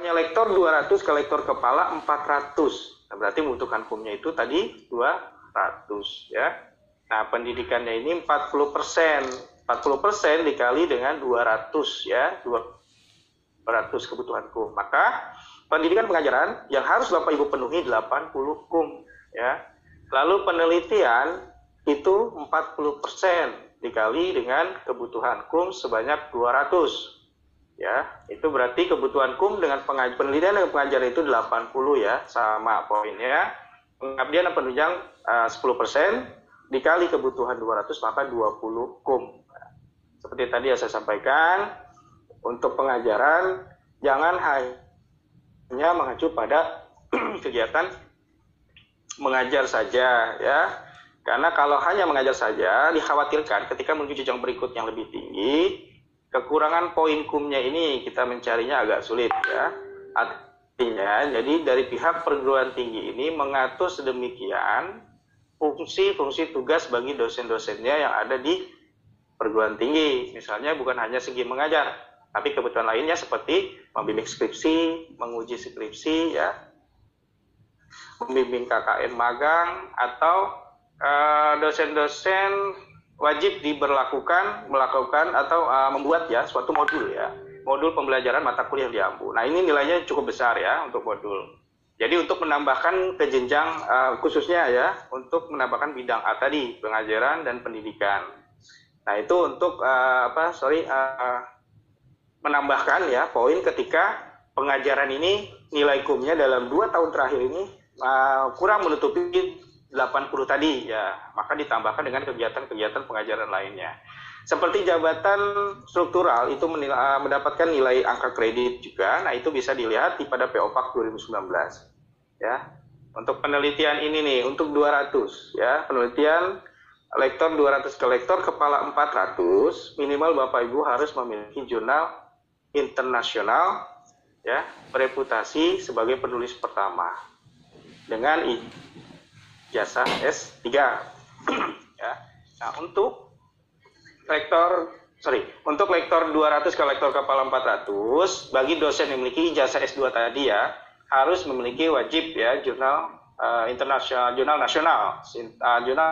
punya lektor 200 ke lektor kepala 400. Nah, berarti membutuhkan kumnya itu tadi 200 ya. Nah, pendidikannya ini 40%. 40% dikali dengan 200 ya, 200 kebutuhan kum. Maka pendidikan pengajaran yang harus Bapak Ibu penuhi 80 kum ya. Lalu penelitian itu 40% dikali dengan kebutuhan kum sebanyak 200. Ya, itu berarti kebutuhan kum dengan penelitian dengan pengajaran itu 80 ya, sama poinnya. Pengabdian dan penunjang 10% dikali kebutuhan 200 maka 20 kum. Seperti tadi yang saya sampaikan, untuk pengajaran jangan hanya mengacu pada kegiatan mengajar saja ya. Karena kalau hanya mengajar saja dikhawatirkan ketika menuju jenjang berikut yang lebih tinggi, kekurangan poin kumnya ini kita mencarinya agak sulit ya. Artinya, jadi dari pihak perguruan tinggi ini mengatur sedemikian fungsi-fungsi tugas bagi dosen-dosennya yang ada di perguruan tinggi. Misalnya bukan hanya segi mengajar, tapi kebutuhan lainnya seperti membimbing skripsi, menguji skripsi ya, membimbing KKN magang, atau dosen-dosen wajib melakukan atau membuat ya suatu modul ya, modul pembelajaran mata kuliah di AMPU. Nah, ini nilainya cukup besar ya untuk modul. Jadi untuk menambahkan ke jenjang khususnya ya, untuk menambahkan bidang A tadi, pengajaran dan pendidikan. Nah, itu untuk menambahkan ya poin ketika pengajaran ini nilai kumnya dalam 2 tahun terakhir ini kurang menutupi 80 tadi ya, maka ditambahkan dengan kegiatan-kegiatan pengajaran lainnya. Seperti jabatan struktural itu mendapatkan nilai angka kredit juga. Nah, itu bisa dilihat pada POPAK 2019 ya. Untuk penelitian ini nih untuk 200 ya, penelitian lektor 200 ke lektor kepala 400, minimal Bapak Ibu harus memiliki jurnal internasional ya, bereputasi sebagai penulis pertama dengan ijazah S3 ya. Nah, untuk lektor 200 ke lektor kepala 400 bagi dosen yang memiliki ijazah S2 tadi ya, harus memiliki wajib ya jurnal internasional, jurnal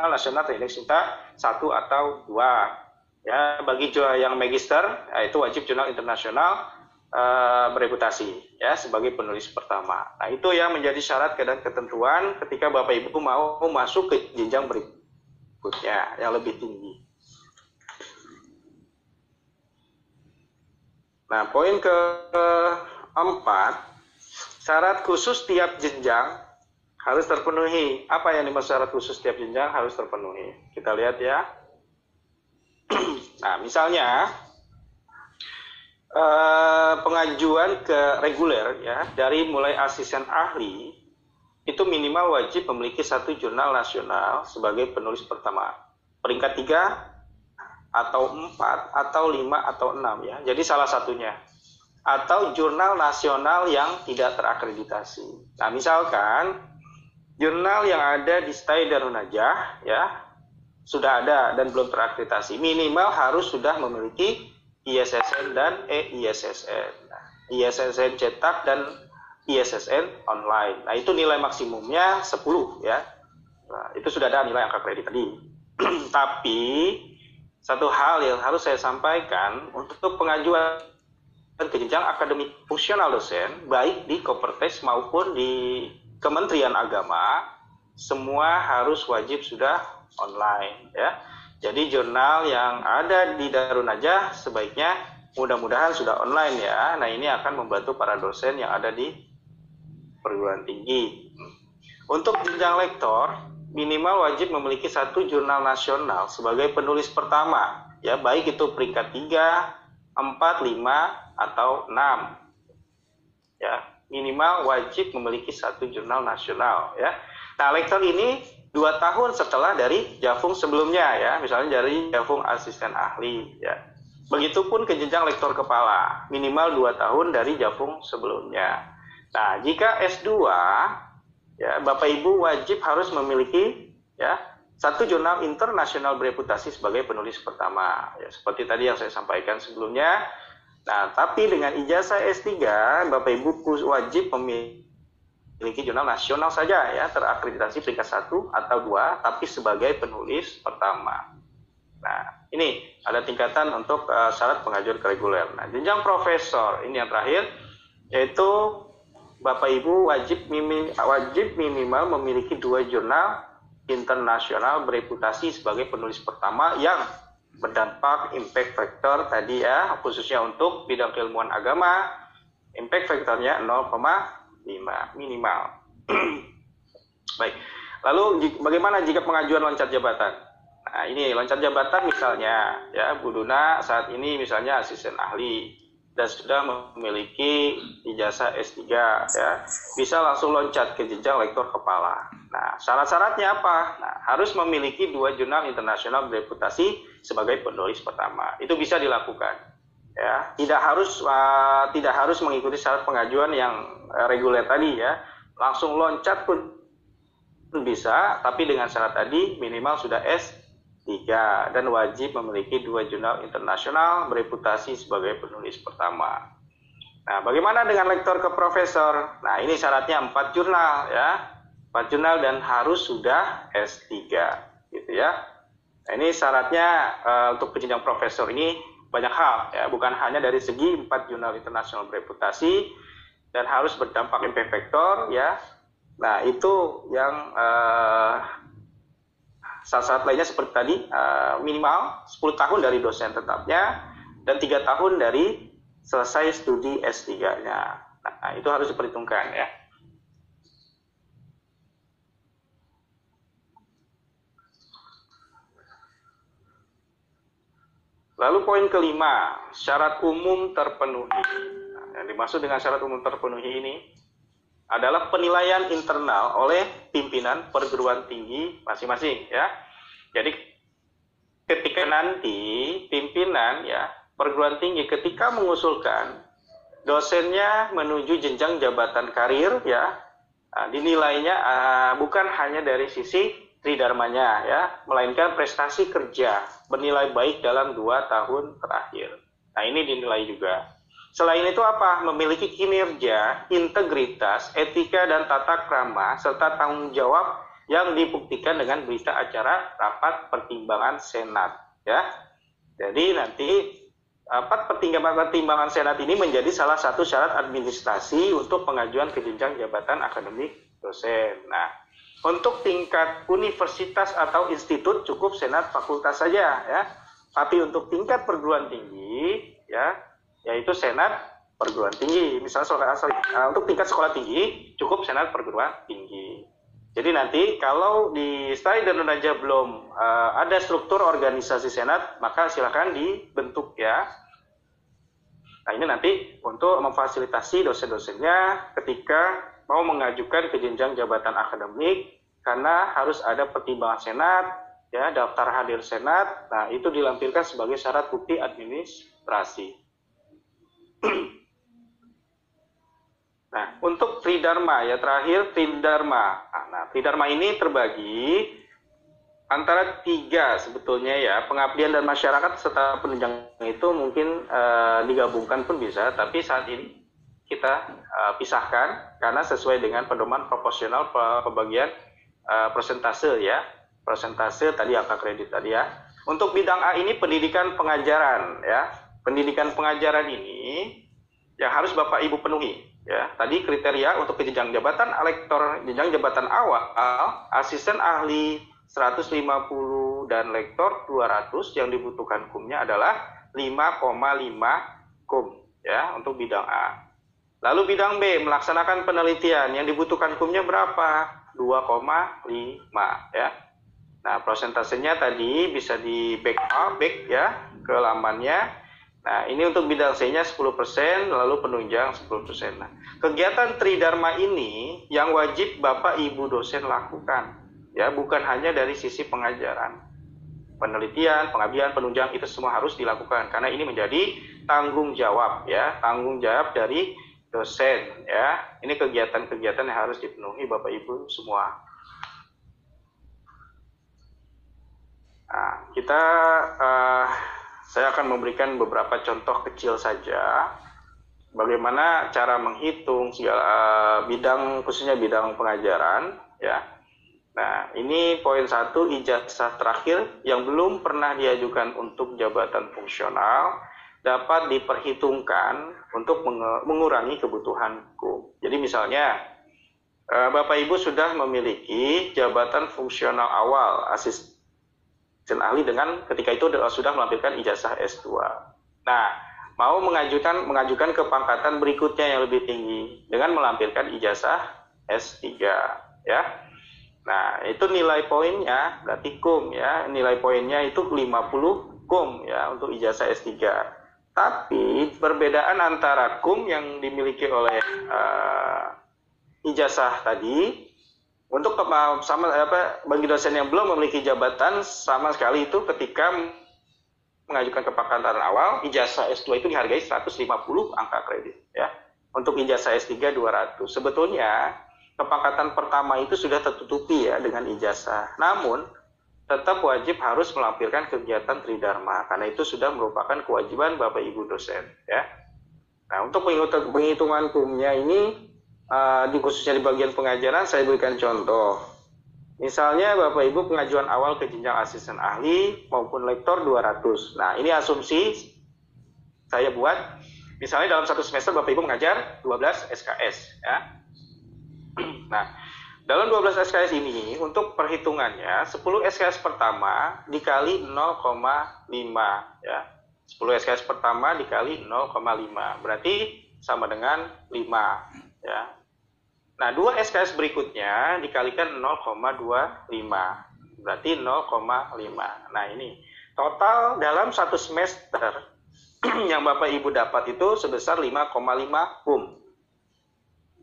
nasional teknik Sinta 1 atau 2 ya. Bagi yang magister itu wajib jurnal internasional bereputasi ya sebagai penulis pertama. Nah, itu yang menjadi syarat dan ketentuan ketika Bapak Ibu mau masuk ke jenjang berikutnya yang lebih tinggi. Nah, poin keempat, syarat khusus tiap jenjang harus terpenuhi. Apa yang dimaksud syarat khusus tiap jenjang harus terpenuhi? Kita lihat ya. Nah, misalnya pengajuan ke reguler ya, dari mulai asisten ahli itu minimal wajib memiliki 1 jurnal nasional sebagai penulis pertama, peringkat 3 atau 4 atau 5 atau 6 ya. Jadi salah satunya, atau jurnal nasional yang tidak terakreditasi. Nah, misalkan jurnal yang ada di STAI Darun Najah ya sudah ada dan belum terakreditasi, minimal harus sudah memiliki ISSN dan e-ISSN. Nah, ISSN cetak dan ISSN online. Nah, itu nilai maksimumnya 10 ya. Nah, itu sudah ada nilai angka kredit tadi. Tapi satu hal yang harus saya sampaikan, untuk pengajuan ke jenjang akademik fungsional dosen, baik di Kopertes maupun di Kementerian Agama, semua harus wajib sudah online ya. Jadi jurnal yang ada di Darun Najah sebaiknya mudah-mudahan sudah online ya. Nah, ini akan membantu para dosen yang ada di perguruan tinggi. Untuk jenjang lektor, minimal wajib memiliki 1 jurnal nasional sebagai penulis pertama ya, baik itu peringkat 3, 4, 5 atau 6 ya. Minimal wajib memiliki 1 jurnal nasional ya. Nah, lektor ini 2 tahun setelah dari Jafung sebelumnya ya, misalnya dari Jafung asisten ahli ya. Begitupun ke jenjang lektor kepala, minimal 2 tahun dari Jafung sebelumnya. Nah, jika S2 ya, Bapak Ibu wajib harus memiliki ya 1 jurnal internasional bereputasi sebagai penulis pertama ya, seperti tadi yang saya sampaikan sebelumnya. Nah, tapi dengan ijazah S3, Bapak Ibu wajib memiliki jurnal nasional saja ya, terakreditasi peringkat 1 atau 2, tapi sebagai penulis pertama. Nah, ini ada tingkatan untuk syarat pengajuan ke reguler. Nah, jenjang profesor, ini yang terakhir, yaitu Bapak Ibu wajib minimal memiliki 2 jurnal internasional bereputasi sebagai penulis pertama yang berdampak impact factor tadi ya, khususnya untuk bidang keilmuan agama, impact factornya 0,5 minimal. Baik, lalu bagaimana jika pengajuan loncat jabatan? Nah, ini loncat jabatan misalnya ya, Bu Duna saat ini misalnya asisten ahli dan sudah memiliki ijazah S3 ya, bisa langsung loncat ke jenjang lektor kepala. Nah, syarat-syaratnya apa? Nah, harus memiliki 2 jurnal internasional bereputasi sebagai penulis pertama. Itu bisa dilakukan. Ya, tidak harus mengikuti syarat pengajuan yang reguler tadi ya. Langsung loncat pun bisa, tapi dengan syarat tadi minimal sudah S3 dan wajib memiliki 2 jurnal internasional bereputasi sebagai penulis pertama. Nah, bagaimana dengan lektor ke profesor? Nah, ini syaratnya 4 jurnal ya. 4 jurnal dan harus sudah S3 gitu ya. Nah, ini syaratnya untuk jenjang profesor ini banyak hal ya, bukan hanya dari segi 4 jurnal internasional bereputasi dan harus berdampak impact factor ya. Nah, itu yang syarat lainnya seperti tadi, minimal 10 tahun dari dosen tetapnya dan 3 tahun dari selesai studi S3-nya. Nah, itu harus diperhitungkan ya. Lalu poin kelima, syarat umum terpenuhi. Nah, yang dimaksud dengan syarat umum terpenuhi ini adalah penilaian internal oleh pimpinan perguruan tinggi masing-masing ya. Jadi ketika nanti pimpinan ya perguruan tinggi ketika mengusulkan dosennya menuju jenjang jabatan karir ya, dinilainya bukan hanya dari sisi tridharmanya ya, melainkan prestasi kerja bernilai baik dalam 2 tahun terakhir. Nah, ini dinilai juga. Selain itu apa? Memiliki kinerja, integritas, etika dan tata krama serta tanggung jawab yang dibuktikan dengan berita acara rapat pertimbangan senat ya. Jadi nanti rapat pertimbangan senat ini menjadi salah satu syarat administrasi untuk pengajuan ke jenjang jabatan akademik dosen. Nah, untuk tingkat universitas atau institut cukup senat fakultas saja ya. Tapi untuk tingkat perguruan tinggi ya, yaitu senat perguruan tinggi. Misalnya untuk tingkat sekolah tinggi cukup senat perguruan tinggi. Jadi nanti kalau di Stai dan Unaja belum ada struktur organisasi senat, maka silakan dibentuk ya. Nah, ini nanti untuk memfasilitasi dosen-dosennya ketika mau mengajukan ke jenjang jabatan akademik, karena harus ada pertimbangan senat ya, daftar hadir senat. Nah, itu dilampirkan sebagai syarat bukti administrasi. Nah, untuk tridharma ya, terakhir tridharma. Nah, tridharma ini terbagi antara 3 sebetulnya ya, pengabdian dan masyarakat serta penunjang itu mungkin digabungkan pun bisa, tapi saat ini kita pisahkan karena sesuai dengan pedoman proporsional pembagian persentase ya, persentase tadi angka kredit tadi ya. Untuk bidang A ini pendidikan pengajaran ya, pendidikan pengajaran ini yang harus Bapak Ibu penuhi ya. Tadi kriteria untuk jenjang jabatan lektor, jenjang jabatan awal, asisten ahli 150 dan lektor 200, yang dibutuhkan kumnya adalah 5,5 kum ya untuk bidang A. Lalu bidang B melaksanakan penelitian, yang dibutuhkan kumnya berapa? 2,5 ya. Nah, prosentasenya tadi bisa di back ya ke lamannya. Nah, ini untuk bidang C-nya 10%, lalu penunjang 10%. Nah, kegiatan tridharma ini yang wajib Bapak Ibu dosen lakukan. Ya, bukan hanya dari sisi pengajaran. Penelitian, pengabdian, penunjang itu semua harus dilakukan karena ini menjadi tanggung jawab ya, tanggung jawab dari dosen ya. Ini kegiatan-kegiatan yang harus dipenuhi Bapak Ibu semua. Nah, kita saya akan memberikan beberapa contoh kecil saja bagaimana cara menghitung segala bidang, khususnya bidang pengajaran, ya. Nah, ini poin 1, ijazah terakhir yang belum pernah diajukan untuk jabatan fungsional dapat diperhitungkan untuk mengurangi kebutuhan hukum. Jadi misalnya, Bapak Ibu sudah memiliki jabatan fungsional awal asisten ahli dengan ketika itu sudah melampirkan ijazah S2. Nah, mau mengajukan kepangkatan berikutnya yang lebih tinggi dengan melampirkan ijazah S3, ya. Nah, itu nilai poinnya, berarti KUM ya, nilai poinnya itu 50 KUM ya untuk ijazah S3. Tapi perbedaan antara KUM yang dimiliki oleh ijazah tadi untuk bagi dosen yang belum memiliki jabatan sama sekali itu ketika mengajukan kepangkatan awal, ijazah S2 itu dihargai 150 angka kredit ya. Untuk ijazah S3 200. Sebetulnya kepangkatan pertama itu sudah tertutupi ya dengan ijazah. Namun, tetap wajib harus melampirkan kegiatan tridharma karena itu sudah merupakan kewajiban Bapak Ibu dosen ya. Nah, untuk penghitungan KUM-nya ini khususnya di bagian pengajaran saya berikan contoh. Misalnya Bapak Ibu pengajuan awal ke jenjang asisten ahli maupun lektor 200. Nah, ini asumsi saya buat. Misalnya dalam satu semester Bapak Ibu mengajar 12 SKS ya. Nah, dalam 12 SKS ini untuk perhitungannya 10 SKS pertama dikali 0,5 ya. 10 SKS pertama dikali 0,5 berarti sama dengan 5 ya. Nah, 2 SKS berikutnya dikalikan 0,25 berarti 0,5. Nah, ini total dalam satu semester yang Bapak Ibu dapat itu sebesar 5,5 KUM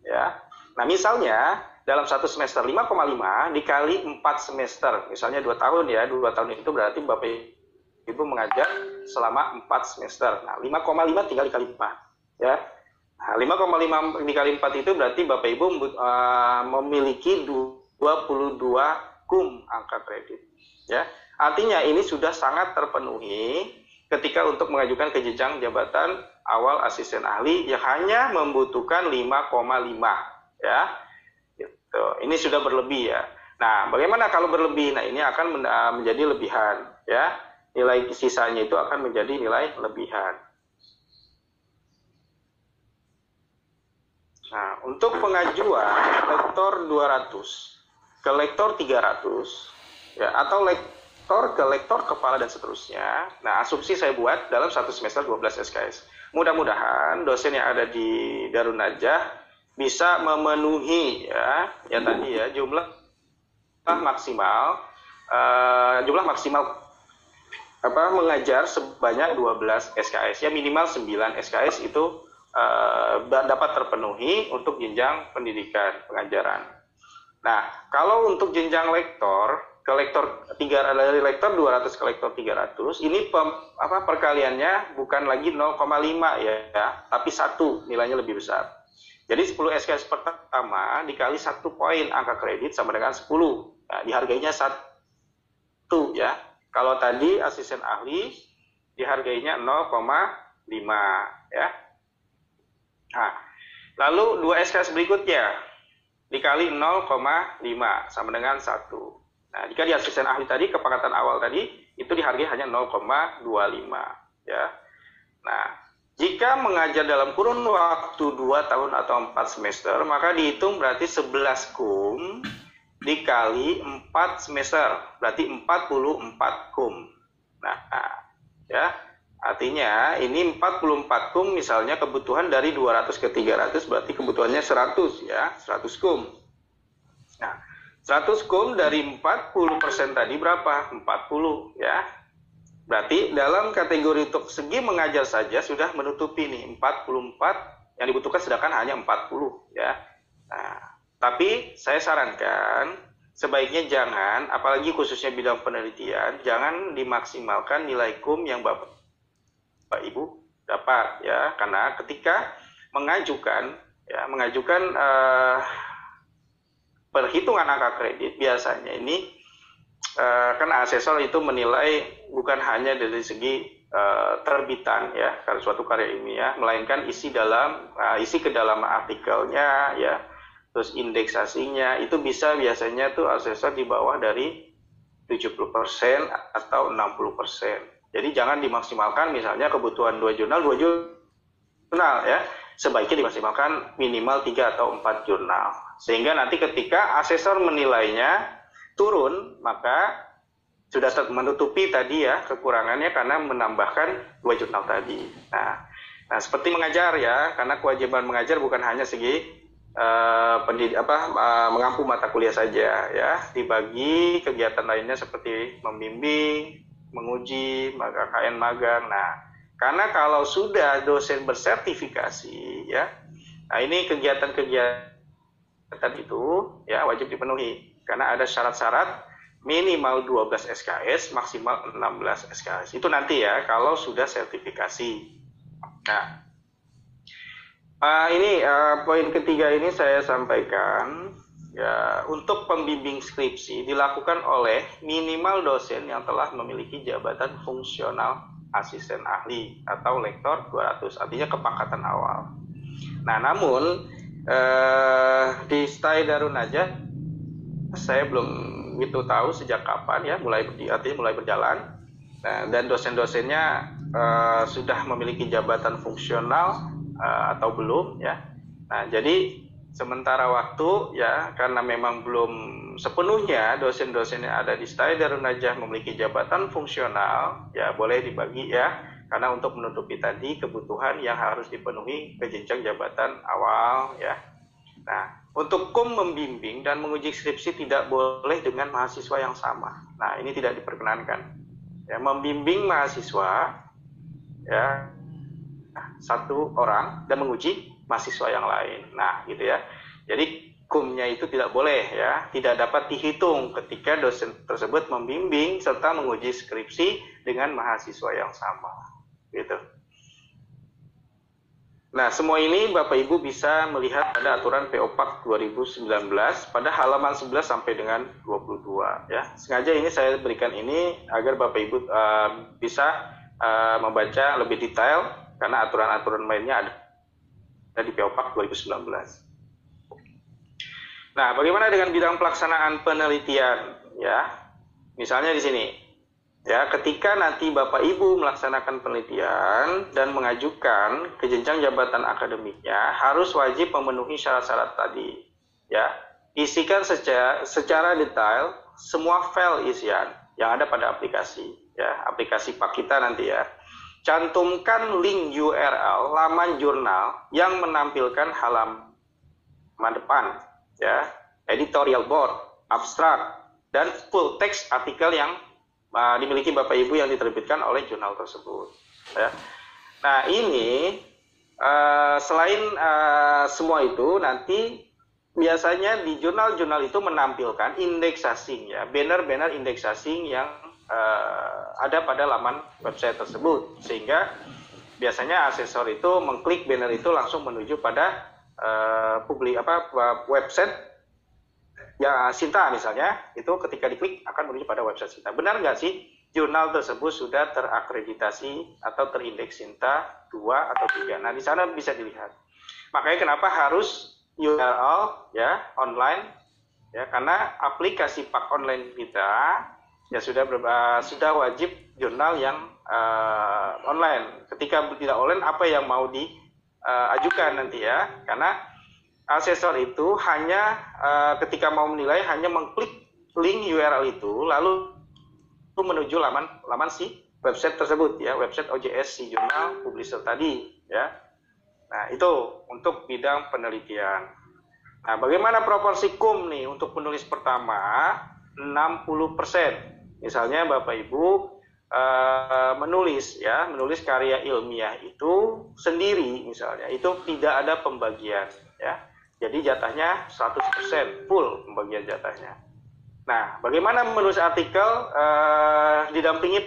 ya. Nah, misalnya dalam satu semester 5,5 dikali 4 semester, misalnya 2 tahun ya, 2 tahun itu berarti Bapak Ibu mengajar selama 4 semester. Nah, 5,5 tinggal dikali 4 ya. Nah, 5,5 dikali 4 itu berarti Bapak Ibu memiliki 22 KUM angka kredit ya. Artinya ini sudah sangat terpenuhi ketika untuk mengajukan ke jenjang jabatan awal asisten ahli yang hanya membutuhkan 5,5 ya, gitu. Ini sudah berlebih ya. Nah, bagaimana kalau berlebih? Nah, ini akan menjadi lebihan ya. Nilai sisanya itu akan menjadi nilai lebihan. Nah, untuk pengajuan lektor 200 ke lektor 300 ya, atau lektor ke lektor kepala dan seterusnya. Nah, asumsi saya buat dalam satu semester 12 SKS. Mudah-mudahan dosen yang ada di Darun Najah bisa memenuhi ya tadi ya jumlah maksimal mengajar sebanyak 12 SKS ya, minimal 9 SKS itu dapat terpenuhi untuk jenjang pendidikan pengajaran. Nah, kalau untuk jenjang lektor ke lektor dari lektor 200 ke lektor 300 ini perkaliannya bukan lagi 0,5 ya, tapi 1 nilainya lebih besar. Jadi 10 SKS pertama dikali 1 poin angka kredit sama dengan 10. Nah, dihargainya 1 ya. Kalau tadi asisten ahli dihargainya 0,5 ya. Nah, lalu 2 SKS berikutnya dikali 0,5 sama dengan 1. Nah, jika di asisten ahli tadi kepangkatan awal tadi itu dihargai hanya 0,25 ya. Nah, jika mengajar dalam kurun waktu 2 tahun atau 4 semester, maka dihitung berarti 11 KUM dikali 4 semester, berarti 44 KUM. Nah, ya, artinya ini 44 KUM misalnya kebutuhan dari 200 ke 300 berarti kebutuhannya 100 ya, 100 KUM. Nah, 100 KUM dari 40% tadi berapa? 40 ya. Berarti dalam kategori untuk segi mengajar saja sudah menutupi nih 44 yang dibutuhkan sedangkan hanya 40 ya. Nah, tapi saya sarankan sebaiknya jangan, apalagi khususnya bidang penelitian, jangan dimaksimalkan nilai KUM yang Bapak Ibu dapat ya, karena ketika mengajukan perhitungan angka kredit biasanya ini kan asesor itu menilai bukan hanya dari segi terbitan ya, karena suatu karya ilmiah, melainkan isi ke dalam artikelnya ya, terus indeksasinya itu bisa biasanya tuh asesor di bawah dari 70% atau 60%. Jadi jangan dimaksimalkan misalnya kebutuhan 2 jurnal ya, sebaiknya dimaksimalkan minimal 3 atau 4 jurnal. Sehingga nanti ketika asesor menilainya turun, maka sudah menutupi tadi ya kekurangannya karena menambahkan 2 jurnal tadi. Nah, seperti mengajar ya, karena kewajiban mengajar bukan hanya segi mengampu mata kuliah saja ya, dibagi kegiatan lainnya seperti membimbing, menguji, KKN magang. Nah, karena kalau sudah dosen bersertifikasi ya, nah ini kegiatan itu ya wajib dipenuhi karena ada syarat-syarat minimal 12 SKS, maksimal 16 SKS. Itu nanti ya, kalau sudah sertifikasi. Nah, ini poin ketiga ini saya sampaikan, ya, untuk pembimbing skripsi dilakukan oleh minimal dosen yang telah memiliki jabatan fungsional asisten ahli atau lektor 200, artinya kepangkatan awal. Nah, namun di STAI Darun Najah, saya belum itu tahu sejak kapan ya mulai berjalan. Nah, dan dosen-dosennya sudah memiliki jabatan fungsional atau belum ya. Nah, jadi sementara waktu ya, karena memang belum sepenuhnya dosen-dosen yang ada di STAI Darun Najah memiliki jabatan fungsional, ya boleh dibagi ya, karena untuk menutupi tadi kebutuhan yang harus dipenuhi ke jenjang jabatan awal ya. Nah, untuk membimbing dan menguji skripsi tidak boleh dengan mahasiswa yang sama. Nah, ini tidak diperkenankan. Ya, membimbing mahasiswa ya satu orang dan menguji mahasiswa yang lain. Nah, gitu ya. Jadi kumnya itu tidak boleh ya, tidak dapat dihitung ketika dosen tersebut membimbing serta menguji skripsi dengan mahasiswa yang sama. Gitu. Nah, semua ini Bapak Ibu bisa melihat pada aturan PO-PAK 2019 pada halaman 11 sampai dengan 22 ya. Sengaja ini saya berikan ini agar Bapak Ibu bisa membaca lebih detail karena aturan-aturan lainnya ada di PO-PAK 2019. Nah, bagaimana dengan bidang pelaksanaan penelitian ya? Misalnya di sini. Ya, ketika nanti Bapak Ibu melaksanakan penelitian dan mengajukan ke jenjang jabatan akademiknya, harus wajib memenuhi syarat-syarat tadi. Ya, isikan secara detail semua file isian yang ada pada aplikasi. Ya, aplikasi Pak kita nanti ya. Cantumkan link URL laman jurnal yang menampilkan halaman depan, ya, editorial board, abstrak, dan full text artikel yang dimiliki Bapak Ibu yang diterbitkan oleh jurnal tersebut. Ya. Nah, ini selain semua itu, nanti biasanya di jurnal-jurnal itu menampilkan indeksasi, ya, banner-banner indeksasi yang ada pada laman website tersebut, sehingga biasanya asesor itu mengklik banner itu langsung menuju pada website ya Sinta misalnya, itu ketika diklik akan menuju pada website Sinta. Benar nggak sih jurnal tersebut sudah terakreditasi atau terindeks Sinta 2 atau 3? Nah, di sana bisa dilihat. Makanya kenapa harus URL ya online ya, karena aplikasi Pak online kita ya sudah wajib jurnal yang online. Ketika tidak online, apa yang mau diajukan nanti ya, karena asesor itu hanya ketika mau menilai hanya mengklik link URL itu lalu menuju laman si website tersebut ya, website OJS si jurnal publisher tadi ya. Nah, itu untuk bidang penelitian. Nah, bagaimana proporsi kum nih untuk penulis pertama? 60%. Misalnya Bapak Ibu menulis karya ilmiah itu sendiri misalnya, itu tidak ada pembagian ya. Jadi jatahnya 100% full pembagian jatahnya. Nah, bagaimana menulis artikel didampingi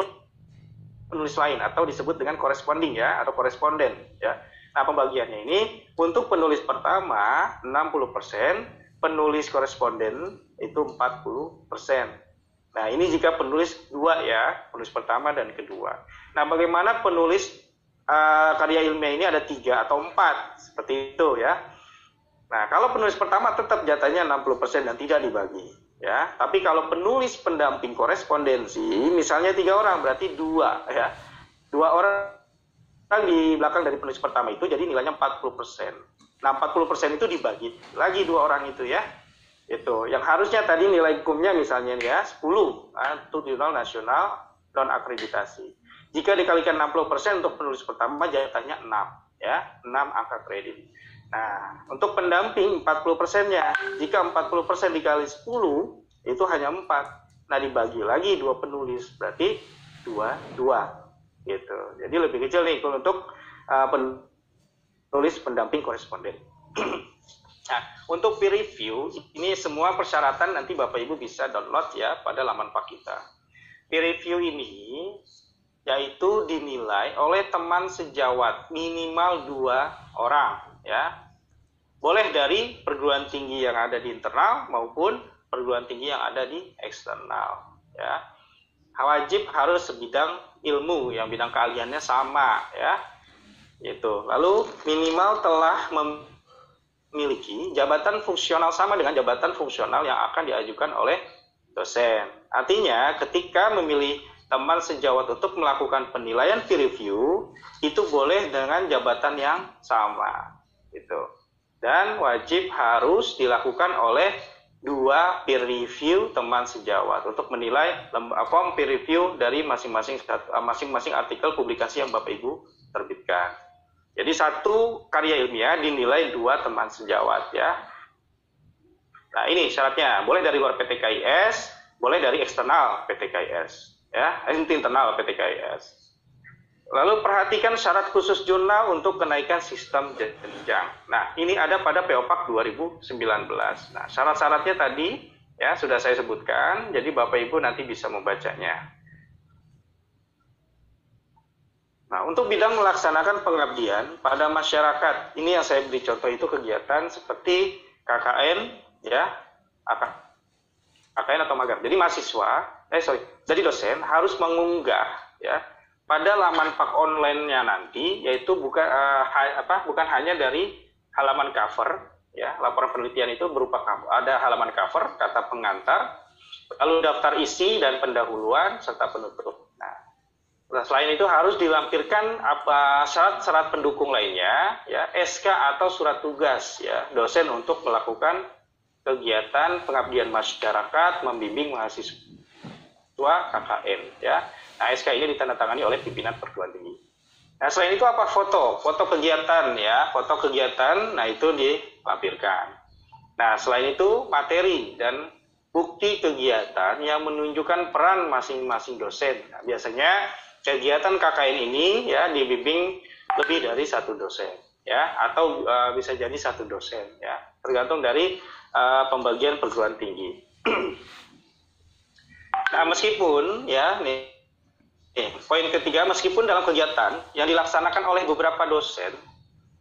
penulis lain atau disebut dengan corresponding ya, atau koresponden ya. Nah, pembagiannya ini untuk penulis pertama 60%, penulis koresponden itu 40%. Nah, ini jika penulis dua ya, penulis pertama dan kedua. Nah, bagaimana penulis karya ilmiah ini ada 3 atau 4, seperti itu ya. Nah, kalau penulis pertama tetap jatahnya 60% dan tidak dibagi ya. Tapi kalau penulis pendamping korespondensi, misalnya 3 orang, berarti 2 ya. 2 orang di belakang dari penulis pertama itu, jadi nilainya 40%. Nah, 40% itu dibagi lagi 2 orang itu ya. Itu yang harusnya tadi nilai hukumnya misalnya ya 10 untuk jurnal nasional non akreditasi. Jika dikalikan 60% untuk penulis pertama jatahnya 6 ya, 6 angka kredit. Nah, untuk pendamping 40%-nya, jika 40% dikali 10 itu hanya 4. Nah, dibagi lagi 2 penulis, berarti 2 gitu. Jadi lebih kecil nih untuk penulis pendamping koresponden. Nah, untuk peer review, ini semua persyaratan nanti Bapak Ibu bisa download ya pada laman Pak kita. Peer review ini yaitu dinilai oleh teman sejawat minimal 2 orang ya. Boleh dari perguruan tinggi yang ada di internal maupun perguruan tinggi yang ada di eksternal ya. Wajib harus sebidang ilmu yang bidang keahliannya sama ya. Itu. Lalu minimal telah memiliki jabatan fungsional sama dengan jabatan fungsional yang akan diajukan oleh dosen. Artinya ketika memilih teman sejawat untuk melakukan penilaian peer review, itu boleh dengan jabatan yang sama. Gitu. Dan wajib harus dilakukan oleh 2 peer review teman sejawat untuk menilai peer review dari masing-masing artikel publikasi yang Bapak Ibu terbitkan. Jadi 1 karya ilmiah dinilai 2 teman sejawat ya. Nah, ini syaratnya, boleh dari luar PT KIS, boleh dari eksternal PT KIS ya, internal PT KIS. Lalu perhatikan syarat khusus jurnal untuk kenaikan sistem jenjang. Nah, ini ada pada POPAK 2019. Nah, syarat-syaratnya tadi ya sudah saya sebutkan, jadi Bapak Ibu nanti bisa membacanya. Nah, untuk bidang melaksanakan pengabdian pada masyarakat, ini yang saya beri contoh itu kegiatan seperti KKN ya, KKN atau magang. Jadi jadi dosen harus mengunggah ya pada laman Pak online-nya nanti, yaitu bukan hanya dari halaman cover ya, laporan penelitian itu berupa ada halaman cover, kata pengantar, lalu daftar isi dan pendahuluan serta penutup. Nah, selain itu harus dilampirkan syarat-syarat pendukung lainnya ya, SK atau surat tugas ya dosen untuk melakukan kegiatan pengabdian masyarakat membimbing mahasiswa KKN ya. Nah, SK ini ditandatangani oleh pimpinan perguruan tinggi. Nah, selain itu apa? Foto kegiatan ya, foto kegiatan, nah itu dilampirkan. Nah, selain itu materi dan bukti kegiatan yang menunjukkan peran masing-masing dosen. Nah, biasanya kegiatan KKN ini ya dibimbing lebih dari 1 dosen ya, atau bisa jadi 1 dosen ya, tergantung dari pembagian perguruan tinggi. Nah, meskipun ya poin ketiga, meskipun dalam kegiatan yang dilaksanakan oleh beberapa dosen,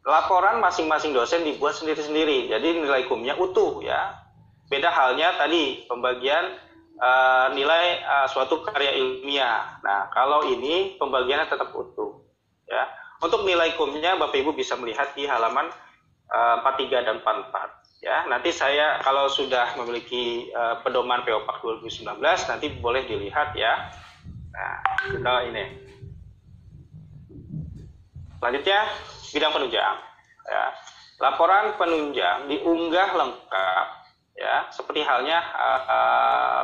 laporan masing-masing dosen dibuat sendiri-sendiri, jadi nilai hukumnya utuh ya. Beda halnya tadi pembagian nilai suatu karya ilmiah. Nah, kalau ini pembagiannya tetap utuh ya. Untuk nilai hukumnya Bapak Ibu bisa melihat di halaman 43 dan 44 ya. Nanti saya kalau sudah memiliki pedoman POPAK 2019 nanti boleh dilihat ya. Nah, ini. Selanjutnya bidang penunjang ya. Laporan penunjang diunggah lengkap ya, seperti halnya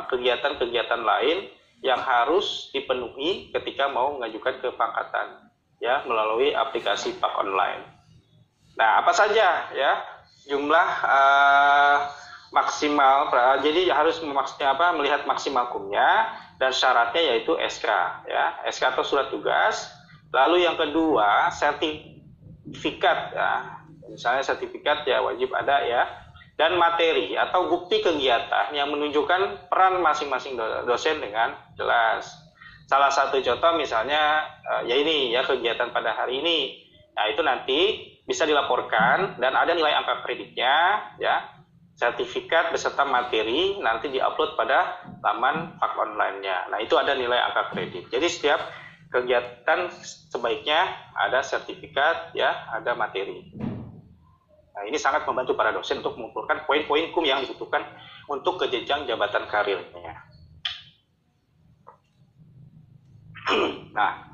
kegiatan-kegiatan lain yang harus dipenuhi ketika mau mengajukan kepangkatan ya melalui aplikasi Pak online. Nah, apa saja ya jumlah maksimal, jadi harus melihat maksimal hukumnya dan syaratnya yaitu SK ya, SK atau surat tugas. Lalu yang kedua sertifikat ya, misalnya sertifikat ya wajib ada ya, dan materi atau bukti kegiatan yang menunjukkan peran masing-masing dosen dengan jelas. Salah satu contoh misalnya ya ini ya kegiatan pada hari ini. Nah, itu nanti bisa dilaporkan dan ada nilai angka kreditnya ya. sertifikat beserta materi nanti diupload pada laman Pak online-nya. Nah, itu ada nilai angka kredit. Jadi setiap kegiatan sebaiknya ada sertifikat, ya, ada materi. Nah, ini sangat membantu para dosen untuk mengumpulkan poin-poin hukum yang dibutuhkan untuk ke jenjang jabatan karirnya. Nah,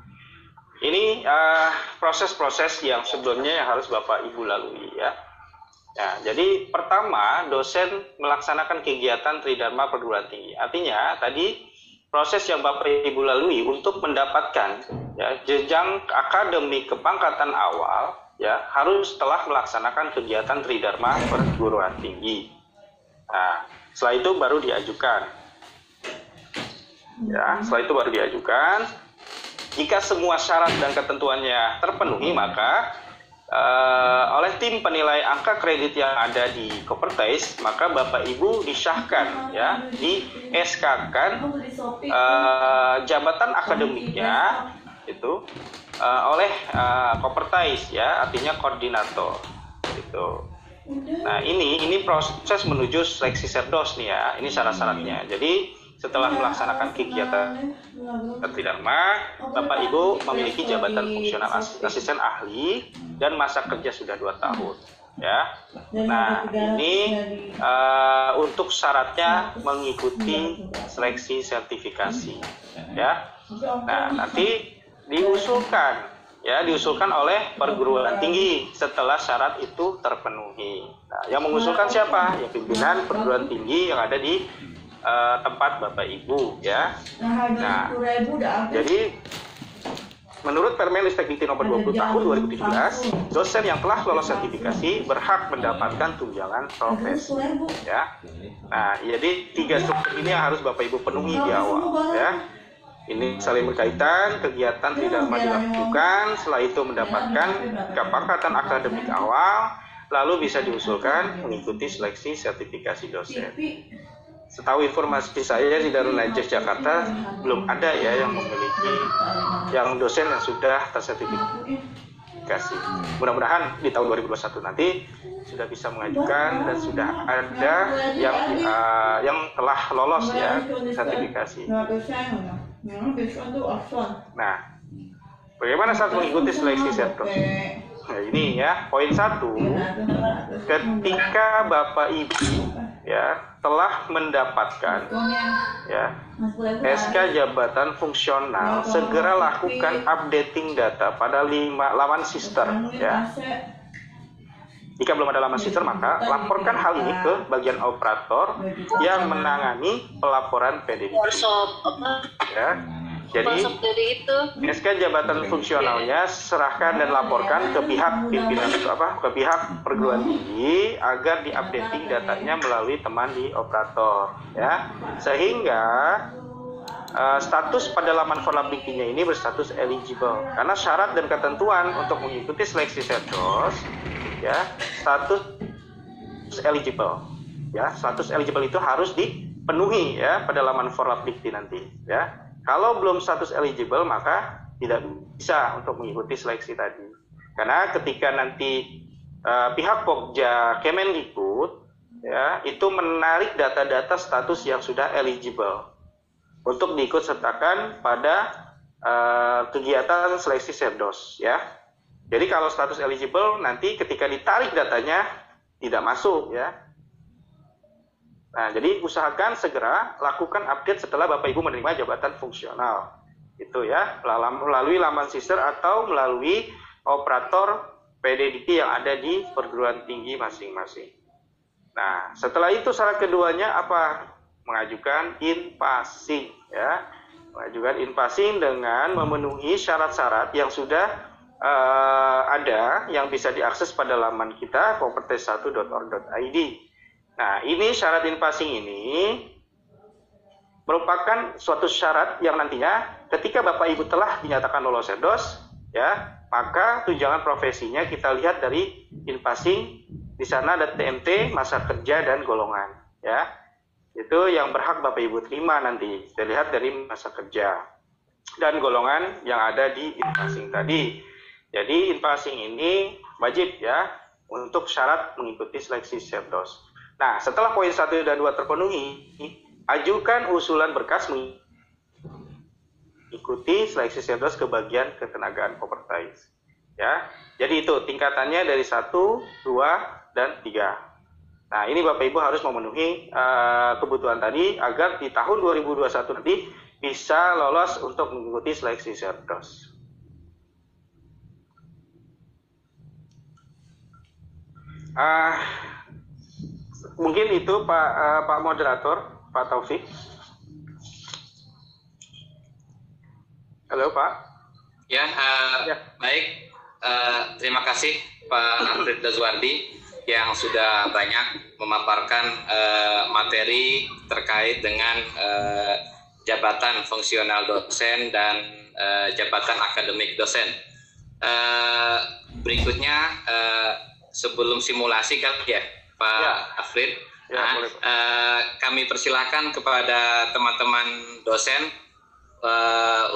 ini proses-proses yang sebelumnya yang harus Bapak Ibu lalui, ya. Nah, jadi pertama, dosen melaksanakan kegiatan Tridharma perguruan tinggi. Artinya tadi proses yang Bapak Ibu lalui untuk mendapatkan, ya, jenjang akademik kepangkatan awal, ya, harus telah melaksanakan kegiatan Tridharma perguruan tinggi. Nah, setelah itu baru diajukan. Ya, setelah itu baru diajukan. Jika semua syarat dan ketentuannya terpenuhi, maka oleh tim penilai angka kredit yang ada di Kopertais, maka Bapak Ibu disahkan, ya, di SK-kan jabatan akademiknya itu oleh Kopertais, ya, artinya koordinator gitu. Nah, ini proses menuju seleksi serdos nih, ya. Ini syarat-syaratnya. Jadi setelah melaksanakan kegiatan Tridharma, Bapak Ibu memiliki jabatan fungsional asisten ahli dan masa kerja sudah 2 tahun, ya. Nah, ini untuk syaratnya mengikuti seleksi sertifikasi, ya. Nah, nanti diusulkan, ya, diusulkan oleh perguruan tinggi setelah syarat itu terpenuhi. Nah, yang mengusulkan siapa? Ya, pimpinan perguruan tinggi yang ada di tempat Bapak Ibu, ya. Nah, jadi menurut Permenristek Dikti nomor 20 tahun 2017, dosen yang telah lolos sertifikasi berhak mendapatkan tunjangan profesi, ya. Nah, jadi 3 struktur ini yang harus Bapak Ibu penuhi di awal, ya. Ini saling berkaitan, kegiatan Tridharma dilakukan, setelah itu mendapatkan kepangkatan akademik awal, lalu bisa diusulkan mengikuti seleksi sertifikasi dosen. Setahu informasi saya di Darul Najah Jakarta belum ada, ya, yang memiliki yang dosen yang sudah tersertifikasi. Mudah-mudahan di tahun 2021 nanti sudah bisa mengajukan dan sudah ada yang telah lolos, ya, sertifikasi. Nah, bagaimana saat mengikuti seleksi serdos? Nah, ini, ya, poin 1, ketika Bapak Ibu, ya, telah mendapatkan, ya, SK jabatan fungsional, segera lakukan updating data pada laman sister, ya. Jika belum ada laman sister, maka laporkan hal ini ke bagian operator yang menangani pelaporan PDD, ya. Jadi SK jabatan fungsionalnya serahkan dan laporkan ke pihak pimpinan ke pihak perguruan tinggi agar diupdating datanya melalui teman di operator, ya, sehingga status pada laman forlabdiktinya ini berstatus eligible, karena syarat dan ketentuan untuk mengikuti seleksi serdos, ya, status eligible, ya, status eligible itu harus dipenuhi, ya, pada laman forlabdikti nanti, ya. Kalau belum status eligible, maka tidak bisa untuk mengikuti seleksi tadi. Karena ketika nanti pihak Pokja Kemendikbud, ya, itu menarik data-data status yang sudah eligible untuk diikut sertakan pada kegiatan seleksi serdos, ya. Jadi kalau status eligible nanti ketika ditarik datanya tidak masuk, ya. Nah, jadi usahakan segera lakukan update setelah Bapak Ibu menerima jabatan fungsional. Itu, ya, melalui laman sister atau melalui operator PDDT yang ada di perguruan tinggi masing-masing. Nah, setelah itu syarat keduanya apa? Mengajukan in-passing, ya. Mengajukan in-passing dengan memenuhi syarat-syarat yang sudah ada yang bisa diakses pada laman kita kopertais1.org.id. Nah, ini syarat in-passing ini merupakan suatu syarat yang nantinya ketika Bapak Ibu telah dinyatakan lolos serdos, ya, maka tunjangan profesinya kita lihat dari in-passing. Di sana ada TMT, masa kerja dan golongan, ya. Itu yang berhak Bapak Ibu terima nanti. Kita lihat dari masa kerja dan golongan yang ada di in-passing tadi. Jadi in-passing ini wajib, ya, untuk syarat mengikuti seleksi serdos. Nah, setelah poin 1 dan 2 terpenuhi, ajukan usulan berkas mengikuti seleksi Sirdos ke bagian ketenagaan Kopertais. Ya, jadi itu tingkatannya dari 1, 2, dan 3. Nah, ini Bapak Ibu harus memenuhi kebutuhan tadi agar di tahun 2021 nanti bisa lolos untuk mengikuti seleksi Sirdos. Mungkin itu Pak Moderator, Pak Taufik. Halo Pak. Ya, baik. Terima kasih Pak Alfred Dazwardi yang sudah banyak memaparkan materi terkait dengan jabatan fungsional dosen dan jabatan akademik dosen. Berikutnya sebelum simulasi kali ya Pak Alfred, kami persilakan kepada teman-teman dosen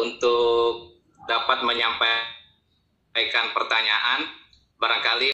untuk dapat menyampaikan pertanyaan barangkali